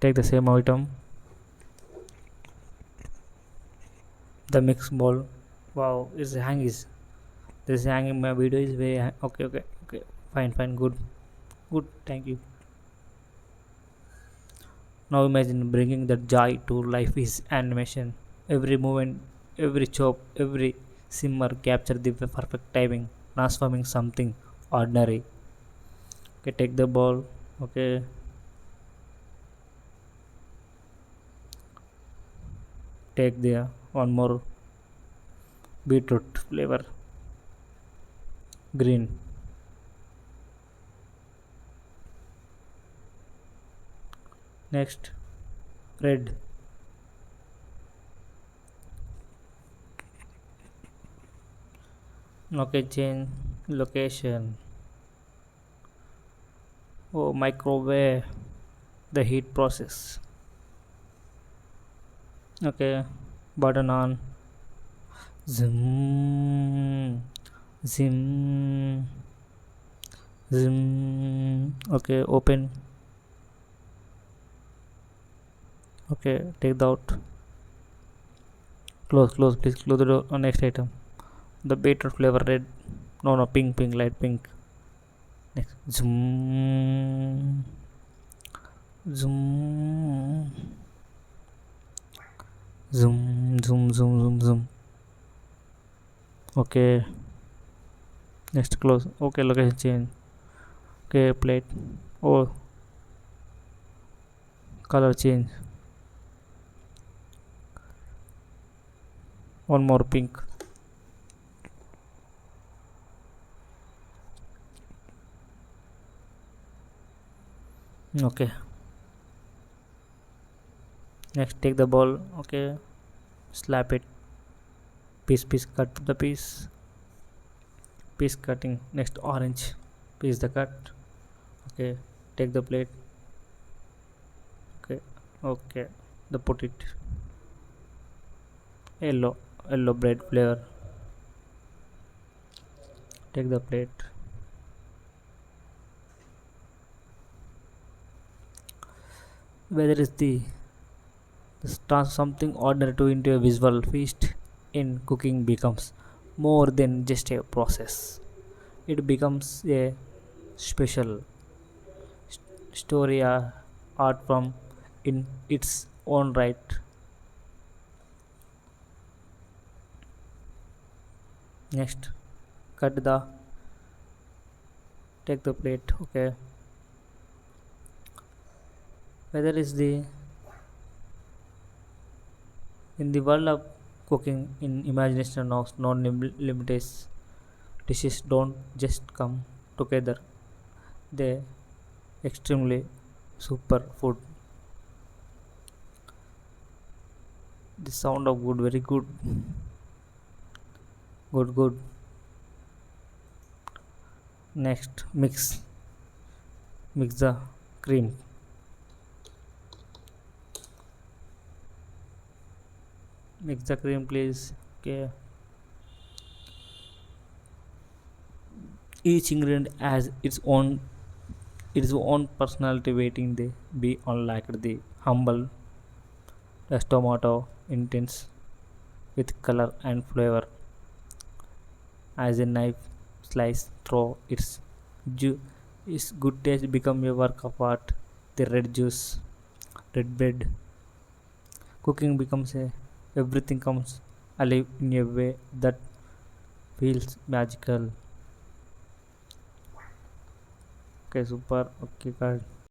take the same item, the mix bowl. Wow, it's hanging. This hanging my video is very okay, okay, okay. Fine, good, good. Thank you. Now imagine bringing that joy to life is animation. Every movement, every chop, every simmer capture the perfect timing, transforming something ordinary. Okay, take the ball. Okay, take the one more beetroot flavor, green. Next, red. Okay, change location. Oh, microwave. The heat process. Okay, button on. Zoom, zoom, zoom. Okay, open. Okay, take the out. Close. Please close the door. Next item. The beetroot flavor red. No, pink, light pink. Next, zoom, zoom, zoom. Okay, next close. Okay, location change. Okay, plate. Oh, color change. One more pink. Okay, next take the ball. Okay, slap it. Piece, cut the piece cutting. Next orange piece the cut. Okay, take the plate. Okay, the put it. Yellow bread flavor. Take the plate. Whether it's the this turns something ordinary to into a visual feast. In cooking becomes more than just a process. It becomes a special story, art from in its own right. Next, cut the take the plate. Okay, whether it's the in the world of cooking in imagination of non-limited dishes don't just come together, they extremely super food. The sound of good, very good, good. Next, mix the cream. Mix the cream, please. Okay, each ingredient has its own personality waiting they be unlike the humble as tomato intense with color and flavor as a knife slice through its good taste become a work of art. The red bread cooking becomes a everything comes alive in a way that feels magical. Okay, super. Okay, guys.